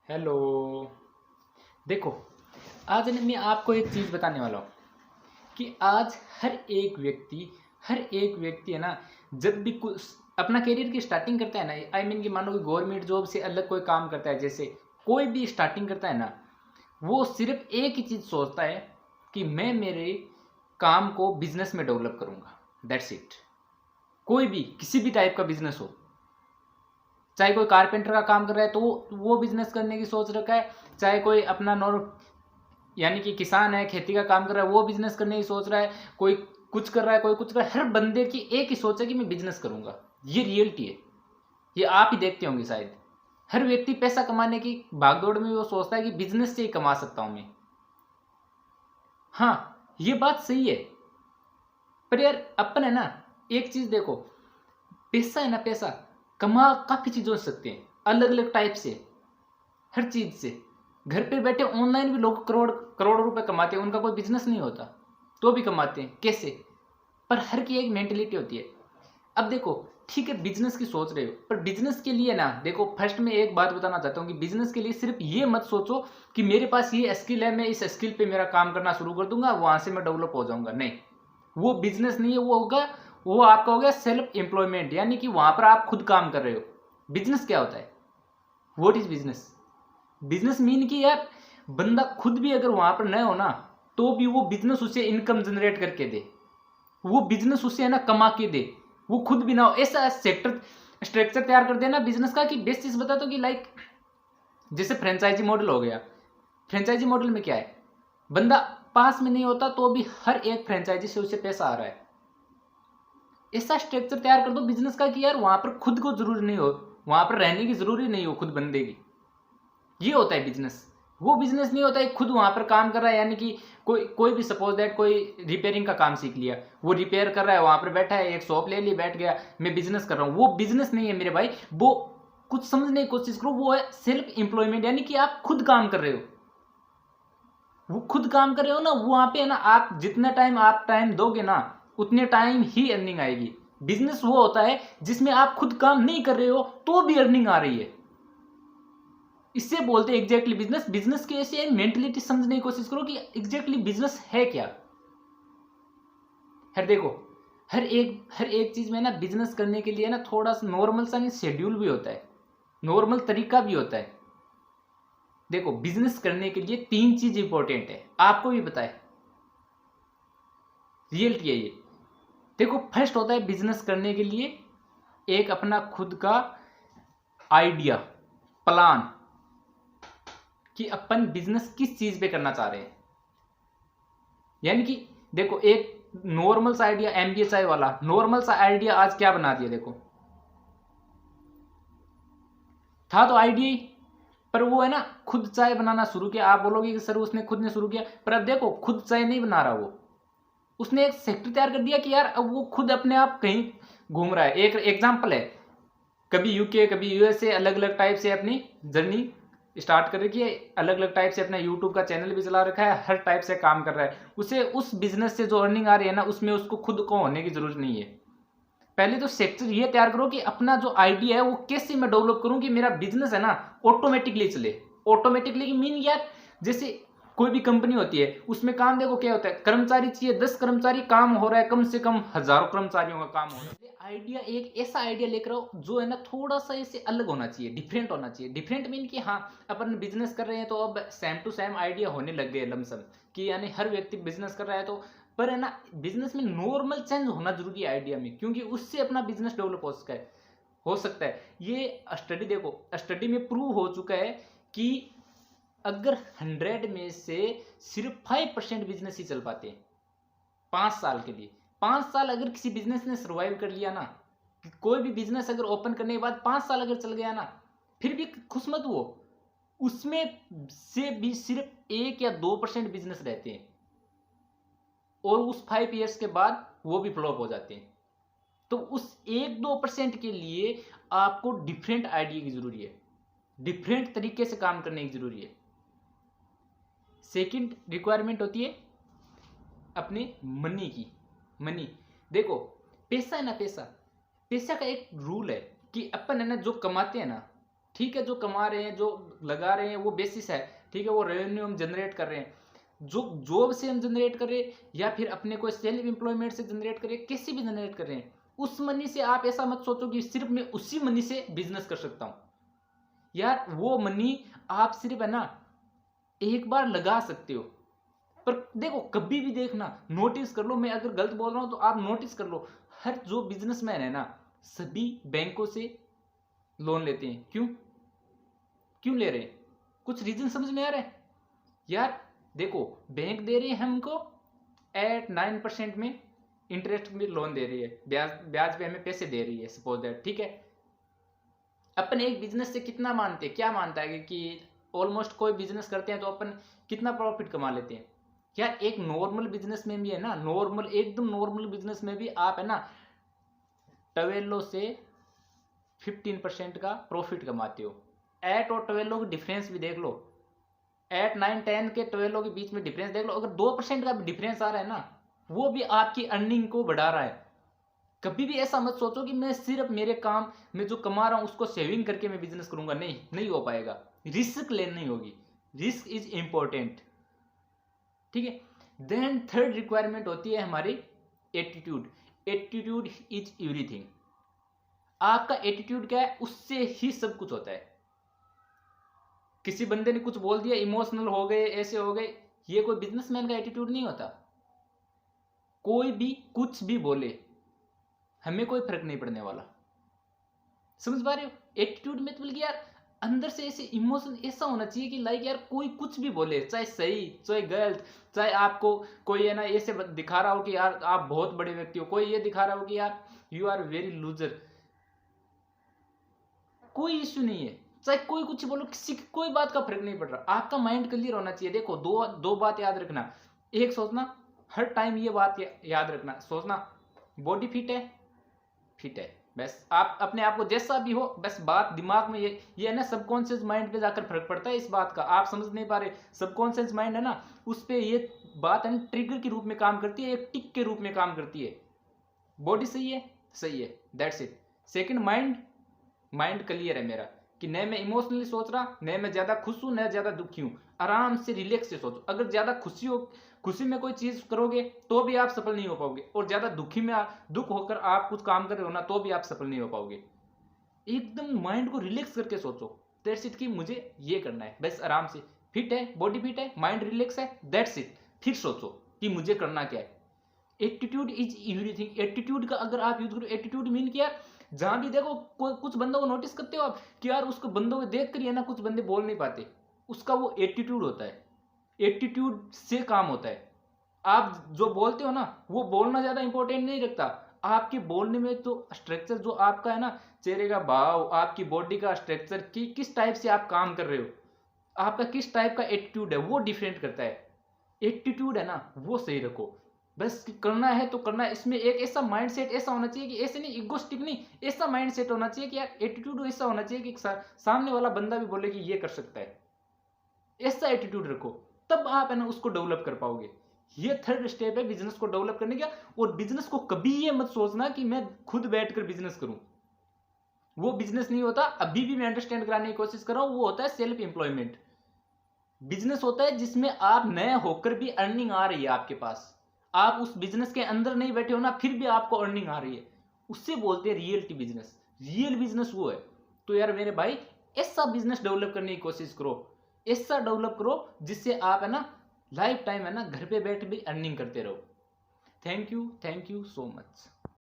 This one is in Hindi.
हेलो। देखो, आज ना मैं आपको एक चीज़ बताने वाला हूँ कि आज हर एक व्यक्ति है ना, जब भी कुछ अपना करियर की स्टार्टिंग करता है ना, आई मीन कि मानो कि गवर्नमेंट जॉब से अलग कोई काम करता है, जैसे कोई भी स्टार्टिंग करता है ना, वो सिर्फ एक ही चीज़ सोचता है कि मैं मेरे काम को बिजनेस में डेवलप करूँगा। That's it. कोई भी किसी भी टाइप का बिजनेस हो, चाहे कोई कारपेंटर का काम कर रहा है तो वो बिजनेस करने की सोच रखा है, चाहे कोई अपना यानी कि किसान है, खेती का काम कर रहा है, वो बिजनेस करने की सोच रहा है, कोई कुछ कर रहा है, कोई कुछ कर रहा है। हर बंदे की एक ही सोच है कि मैं बिजनेस करूंगा। ये रियलिटी है, ये आप ही देखते होंगे शायद। हर व्यक्ति पैसा कमाने की भागदौड़ में वो सोचता है कि बिजनेस से ही कमा सकता हूं मैं। हाँ, ये बात सही है, पर यार अपन है ना, एक चीज देखो, पैसा है ना, पैसा कमा काफी चीजों से सकते हैं, अलग अलग टाइप से, हर चीज से। घर पे बैठे ऑनलाइन भी लोग करोड़ करोड़ रुपए कमाते हैं, उनका कोई बिजनेस नहीं होता तो भी कमाते हैं। कैसे? पर हर की एक मेंटेलिटी होती है। अब देखो, ठीक है बिजनेस की सोच रहे हो, पर बिजनेस के लिए ना, देखो फर्स्ट में एक बात बताना चाहता हूँ कि बिजनेस के लिए सिर्फ ये मत सोचो कि मेरे पास ये स्किल है, मैं इस स्किल पे मेरा काम करना शुरू कर दूंगा, वहां से मैं डेवलप हो जाऊंगा। नहीं, वो बिजनेस नहीं है, वो आपका हो गया सेल्फ एम्प्लॉयमेंट, यानी कि वहां पर आप खुद काम कर रहे हो। बिजनेस क्या होता है? What is business? Business mean कि यार, बंदा खुद भी अगर वहां पर न हो ना, तो भी वो बिजनेस उसे इनकम जनरेट करके दे, वो बिजनेस उसे है ना कमा के दे। वो खुद भी ना हो, ऐसा सेक्टर स्ट्रक्चर तैयार कर देना बिजनेस का कि बेसिस बता दो कि लाइक जैसे फ्रेंचाइजी मॉडल हो गया। फ्रेंचाइजी मॉडल में क्या है, बंदा पास में नहीं होता तो भी हर एक फ्रेंचाइजी से उसे पैसा आ रहा है। ऐसा स्ट्रक्चर तैयार कर दो बिजनेस का कि यार वहां पर खुद को जरूरी नहीं हो, वहां पर रहने की जरूरी नहीं हो खुद बंदे की। ये होता है बिजनेस। वो बिजनेस नहीं होता है खुद वहां पर काम कर रहा है, यानी कि कोई कोई भी सपोज दैट कोई रिपेयरिंग का काम सीख लिया, वो रिपेयर कर रहा है, वहां पर बैठा है, एक शॉप ले ली, बैठ गया, मैं बिजनेस कर रहा हूँ। वो बिजनेस नहीं है मेरे भाई। वो कुछ समझने की कोशिश करो, वो है सेल्फ एम्प्लॉयमेंट, यानी कि आप खुद काम कर रहे हो। वो खुद काम कर रहे हो ना, वो वहां पे है ना, आप जितना टाइम आप टाइम दोगे ना, उतने टाइम ही अर्निंग आएगी। बिजनेस वो होता है जिसमें आप खुद काम नहीं कर रहे हो तो भी अर्निंग आ रही है, इससे बोलते हैं एग्जैक्टली बिजनेस। बिजनेस की ऐसे मेंटलिटी समझने की कोशिश करो कि एग्जैक्टली बिजनेस है क्या। हर देखो, हर एक चीज में ना बिजनेस करने के लिए ना थोड़ा सा नॉर्मल सा शेड्यूल भी होता है, नॉर्मल तरीका भी होता है। देखो, बिजनेस करने के लिए तीन चीज इंपॉर्टेंट है, आपको भी पता है, रियलिटी है ये। देखो, फर्स्ट होता है बिजनेस करने के लिए एक अपना खुद का आइडिया, प्लान, कि अपन बिजनेस किस चीज पे करना चाह रहे हैं। यानी कि देखो, एक नॉर्मल सा आइडिया, एमबीए चाय वाला नॉर्मल सा आइडिया आज क्या बना दिया। देखो, था तो आइडिया ही, पर वो है ना खुद चाय बनाना शुरू किया। आप बोलोगे कि सर उसने खुद ने शुरू किया, पर अब देखो खुद चाय नहीं बना रहा वो, उसने एक सेक्टर तैयार कर दिया कि यार अब वो खुद अपने आप कहीं घूम रहा है। एक एग्जांपल है, कभी यूके कभी यूएसए, अलग अलग टाइप से अपनी जर्नी स्टार्ट कर रखी है, अलग अलग टाइप से अपना यूट्यूब का चैनल भी चला रखा है, हर टाइप से काम कर रहा है। उसे उस बिजनेस से जो अर्निंग आ रही है ना, उसमें उसको खुद को होने की जरूरत नहीं है। पहले तो सेक्टर ये तैयार करो कि अपना जो आइडिया है वो कैसे मैं डेवलप करूं कि मेरा बिजनेस है ना ऑटोमेटिकली चले। ऑटोमेटिकली मीन यार, जैसे कोई भी कंपनी होती है, उसमें काम देखो क्या होता है, कर्मचारी चाहिए 10 कर्मचारी, काम हो रहा है कम से कम हजारों कर्मचारियों का काम हो रहा है। आइडिया एक ऐसा आइडिया लेकर आओ जो है ना थोड़ा सा इससे अलग होना चाहिए, डिफरेंट होना चाहिए। डिफरेंट मीन कि हाँ, अपन बिजनेस कर रहे हैं तो अब सेम टू सेम आइडिया होने लग गए लमसम, कि यानी हर व्यक्ति बिजनेस कर रहा है तो, पर है ना बिजनेस में नॉर्मल चेंज होना जरूरी है आइडिया में, क्योंकि उससे अपना बिजनेस डेवलप हो सकता है। ये स्टडी देखो, स्टडी में प्रूव हो चुका है कि अगर 100 में से सिर्फ 5% बिजनेस ही चल पाते हैं 5 साल के लिए। 5 साल अगर किसी बिजनेस ने सर्वाइव कर लिया ना, कोई भी बिजनेस अगर ओपन करने के बाद 5 साल अगर चल गया ना, फिर भी खुश मत हुओ, उसमें से भी सिर्फ 1 या 2% बिजनेस रहते हैं, और उस 5 ईयर्स के बाद वो भी फ्लॉप हो जाते हैं। तो उस 1-2% के लिए आपको डिफरेंट आइडिया की जरूरी है, डिफरेंट तरीके से काम करने की जरूरी है। सेकंड रिक्वायरमेंट होती है अपने मनी की। मनी, देखो पैसा है ना, पैसा, पैसा का एक रूल है कि अपन है ना जो कमाते हैं ना, ठीक है जो कमा रहे हैं, जो लगा रहे हैं वो बेसिस है, ठीक है, वो रेवेन्यू हम जनरेट कर रहे हैं, जो जॉब से हम जनरेट कर रहे हैं या फिर अपने कोई सेल्फ एम्प्लॉयमेंट से जनरेट कर रहे हैं, कैसे भी जनरेट कर रहे हैं, उस मनी से आप ऐसा मत सोचो कि सिर्फ मैं उसी मनी से बिजनेस कर सकता हूं। यार वो मनी आप सिर्फ है ना एक बार लगा सकते हो, पर देखो कभी भी देखना, नोटिस कर लो, मैं अगर गलत बोल रहा हूं तो आप नोटिस कर लो, हर जो बिजनेसमैन है ना सभी बैंकों से लोन लेते हैं। क्यों क्यों ले रहे हैं? कुछ रीजन समझ में आ रहा है? यार देखो, बैंक दे रही है हमको एट 9% में इंटरेस्ट में लोन दे रही है, ब्याज ब्याज पे हमें पैसे दे रही है, सपोज दैट, ठीक है। अपन एक बिजनेस से कितना मानते हैं, क्या मानता है कि ऑलमोस्ट कोई बिजनेस करते हैं तो अपन कितना प्रॉफिट कमा लेते हैं? यार एक नॉर्मल बिजनेस में भी है ना, नॉर्मल एकदम नॉर्मल बिजनेस में भी आप है ना 12 से 15% का प्रॉफिट कमाते हो। 8 और 12 की डिफरेंस भी देख लो, 8, 9, 10 के 12 के बीच में डिफरेंस देख लो, अगर 2% का भी डिफरेंस आ रहा है ना, वो भी आपकी अर्निंग को बढ़ा रहा है। कभी भी ऐसा मत सोचो कि मैं सिर्फ मेरे काम में जो कमा रहा हूं उसको सेविंग करके मैं बिजनेस करूंगा, नहीं हो पाएगा, रिस्क लेनी होगी, रिस्क इज इंपॉर्टेंट, ठीक है। देन थर्ड रिक्वायरमेंट होती है हमारी एटीट्यूड। Attitude is everything. आपका एटीट्यूड क्या है, उससे ही सब कुछ होता है। किसी बंदे ने कुछ बोल दिया, इमोशनल हो गए, ऐसे हो गए, ये कोई बिजनेसमैन का एटीट्यूड नहीं होता। कोई भी कुछ भी बोले, हमें कोई फर्क नहीं पड़ने वाला। समझ पा रहे हो? एटीट्यूड में तो बल्कि यार अंदर से ऐसे इमोशन ऐसा होना चाहिए कि लाइक यार कोई कुछ भी बोले, चाहे सही चाहे गलत, चाहे आपको कोई है ना ऐसे दिखा रहा हो कि यार आप बहुत बड़े व्यक्ति हो, कोई ये दिखा रहा हो कि यार यू आर वेरी लूजर, कोई इश्यू नहीं है। चाहे कोई कुछ बोलो, किसी की कोई बात का फर्क नहीं पड़ रहा, आपका माइंड क्लियर होना चाहिए। देखो दो बात याद रखना। एक सोचना, हर टाइम ये बात याद रखना, सोचना बॉडी फिट है, बस आप अपने आप को जैसा भी हो, बस बात दिमाग में ये है ना, सबकॉन्शियस माइंड पे जाकर फर्क पड़ता है इस बात का, आप समझ नहीं पा रहे। सबकॉन्शियस माइंड है ना, उस पे ये बात है ना ट्रिगर के रूप में काम करती है, एक टिक के रूप में काम करती है। बॉडी सही है, that's it. Second, mind clear है मेरा कि न मैं इमोशनली सोच रहा, न मैं ज्यादा खुश हूं न ज्यादा दुखी हूं, आराम से रिलैक्स से सोचो। अगर ज्यादा खुशी में कोई चीज करोगे तो भी आप सफल नहीं हो पाओगे, और ज्यादा दुख होकर आप कुछ काम कर रहे हो ना तो भी आप सफल नहीं हो पाओगे। एकदम माइंड को रिलैक्स करके सोचो, दैट्स इट, कि मुझे ये करना है, बस आराम से। फिट है, बॉडी फिट है, माइंड रिलैक्स है, दैट्स इट। फिर सोचो कि मुझे करना क्या है। Attitude is everything. एटीट्यूड का अगर आप यूज करो, एटीट्यूड मीन किया, जहां भी देखो कुछ बंदों को नोटिस करते हो आप कि यार उसको बंदों को देख कर ना कुछ बंदे बोल नहीं पाते, उसका वो एटीट्यूड होता है। एटीट्यूड से काम होता है। आप जो बोलते हो ना, वो बोलना ज्यादा इंपॉर्टेंट नहीं रखता, आपके बोलने में तो स्ट्रक्चर जो आपका है ना, चेहरे का भाव, आपकी बॉडी का स्ट्रक्चर, कि किस टाइप से आप काम कर रहे हो, आपका किस टाइप का एटीट्यूड है, वो डिफरेंट करता है। एटीट्यूड है ना वो सही रखो, बस करना है तो करना है। इसमें एक ऐसा माइंडसेट ऐसा होना चाहिए कि ऐसे नहीं, इगोस्टिक नहीं, ऐसा माइंडसेट होना चाहिए कि यार एटीट्यूड ऐसा होना चाहिए कि सामने वाला बंदा भी बोले कि ये कर सकता है, ऐसा एटीट्यूड रखो, तब आप है ना उसको डेवलप कर पाओगे। ये थर्ड स्टेप है बिजनेस को डेवलप करने का। और बिजनेस को कभी ये मत सोचना कि मैं खुद बैठकर बिजनेस करूं, वो बिजनेस नहीं होता। अभी भी मैं अंडरस्टैंड कराने की कोशिश कर रहा हूं, वो होता है सेल्फ एम्प्लॉयमेंट। बिजनेस होता है जिसमें आप नए होकर भी अर्निंग आ रही है आपके पास, आप उस बिजनेस के अंदर नहीं बैठे हो ना, फिर भी आपको अर्निंग आ रही है, उससे बोलते हैं रियलिटी बिजनेस। रियल बिजनेस वो है। तो यार मेरे भाई, ऐसा बिजनेस डेवलप करने की कोशिश करो, ऐसा डेवलप करो जिससे आप है ना लाइफ टाइम है ना घर पे बैठ भी अर्निंग करते रहो। Thank you so much.